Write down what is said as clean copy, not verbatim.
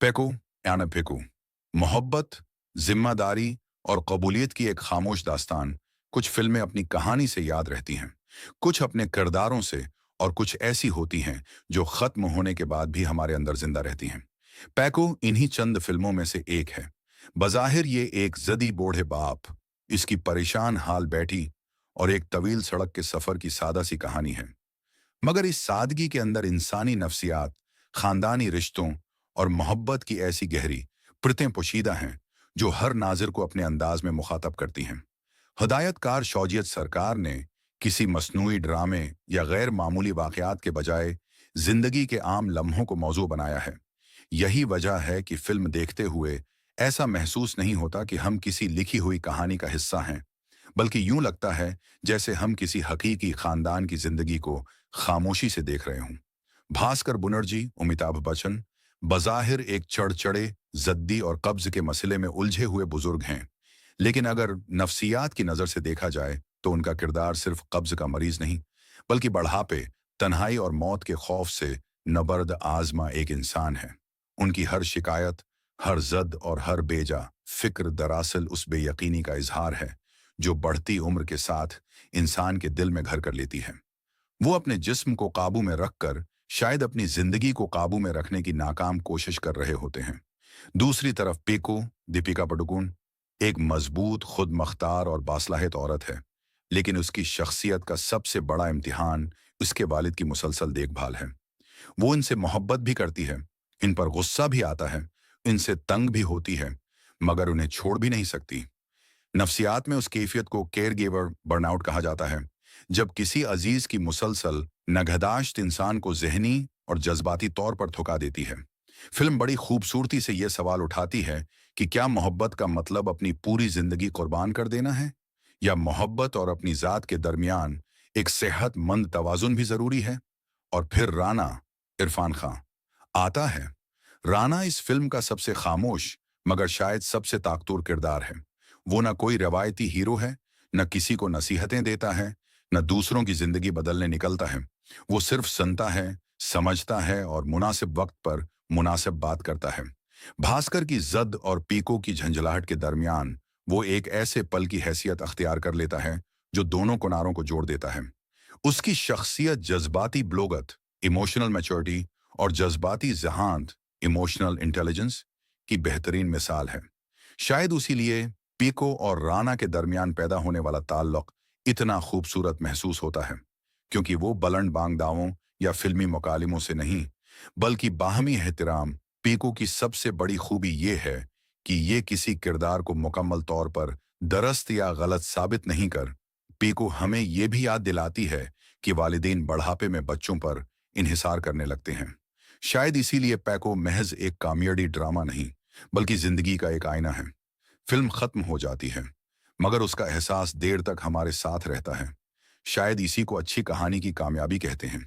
Phaco यानी phaco मोहब्बत, जिम्मेदारी और कबूलियत की एक खामोश दास्तान। कुछ फिल्में अपनी कहानी से याद रहती हैं, कुछ अपने किरदारों से, और कुछ ऐसी होती हैं जो खत्म होने के बाद भी हमारे अंदर जिंदा रहती हैं। पैको इन्हीं चंद फिल्मों में से एक है। बज़ाहिर ये एक जदी बूढ़े बाप, इसकी परेशान हाल बेटी और एक तवील सड़क के सफर की सादा सी कहानी है। मगर इस सादगी के अंदर इंसानी नफ्सियात, खानदानी रिश्तों और मोहब्बत की ऐसी गहरी परतें पोशीदा हैं जो हर नाज़िर को अपने अंदाज में मुखातब करती हैं। हदायतकार शौजियत सरकार ने किसी मसनूई ड्रामे या गैर मामूली वाक़यात के बजाय जिंदगी के आम लम्हों को मौजू बनाया है। यही वजह है कि फिल्म देखते हुए ऐसा महसूस नहीं होता कि हम किसी लिखी हुई कहानी का हिस्सा हैं, बल्कि यूं लगता है जैसे हम किसी हकीकी खानदान की जिंदगी को खामोशी से देख रहे हों। भास्कर बनर्जी, अमिताभ बच्चन बज़ाहिर एक चढ़-चढ़े, जद्दी और कब्ज के मसले में उलझे हुए बुजुर्ग हैं, लेकिन अगर नफ्सियात की नज़र से देखा जाए तो उनका किरदार सिर्फ कब्ज का मरीज नहीं, बल्कि बढ़ापे, तन्हाई और मौत के खौफ से नबर्द आजमा एक इंसान है। उनकी हर शिकायत, हर जद और हर बेजा फिक्र दरअसल उस बेयकीनी का इजहार है जो बढ़ती उम्र के साथ इंसान के दिल में घर कर लेती है। वो अपने जिस्म को काबू में रखकर शायद अपनी जिंदगी को काबू में रखने की नाकाम कोशिश कर रहे होते हैं। दूसरी तरफ पेको, दीपिका पादुकोण, एक मजबूत, खुद मख्तार और बासलाहित औरत है, लेकिन उसकी शख्सियत का सबसे बड़ा इम्तिहान उसके वालिद की मुसलसल देखभाल है। वो इनसे मोहब्बत भी करती है, इन पर गुस्सा भी आता है, इनसे तंग भी होती है, मगर उन्हें छोड़ भी नहीं सकती। नफ्सियात में उस कैफियत को केयर गिवर बर्नआउट कहा जाता है, जब किसी अजीज की मुसलसल नगहदाश्त इंसान को जहनी और जज्बाती तौर पर थका देती है। फिल्म बड़ी खूबसूरती से यह सवाल उठाती है कि क्या मोहब्बत का मतलब अपनी पूरी जिंदगी कुर्बान कर देना है, या मोहब्बत और अपनी ज़ात के दरमियान एक सेहतमंद तवाजुन भी ज़रूरी है। और फिर राना, इरफान खान आता है। राना इस फिल्म का सबसे खामोश मगर शायद सबसे ताकतवर किरदार है। वो न कोई रवायती हीरो है, न किसी को नसीहतें देता है, न दूसरों की जिंदगी बदलने निकलता है। वो सिर्फ सुनता है, समझता है और मुनासिब वक्त पर मुनासिब बात करता है। भास्कर की जद और पीको की झंझलाहट के दरमियान वो एक ऐसे पल की हैसियत अख्तियार कर लेता है जो दोनों किनारों को जोड़ देता है। उसकी शख्सियत जज्बाती ब्लोगत, इमोशनल मैच्योरिटी और जज्बाती जहानत, इमोशनल इंटेलिजेंस की बेहतरीन मिसाल है। शायद उसी लिए पीको और राना के दरमियान पैदा होने वाला ताल्लुक इतना खूबसूरत महसूस होता है, क्योंकि वो बुलंद बांग दावों या फिल्मी मुकालिमों से नहीं, बल्कि बाहमी एहतराम। पीको की सबसे बड़ी खूबी ये है कि ये किसी किरदार को मुकम्मल तौर पर दरस्त या गलत साबित नहीं कर, पीको हमें ये भी याद दिलाती है कि वालिदैन बढ़ापे में बच्चों पर इन्हिसार करने लगते हैं। शायद इसीलिए पैको महज एक कॉमेडी ड्रामा नहीं, बल्कि जिंदगी का एक आईना है। फिल्म खत्म हो जाती है, मगर उसका एहसास देर तक हमारे साथ रहता है। शायद इसी को अच्छी कहानी की कामयाबी कहते हैं।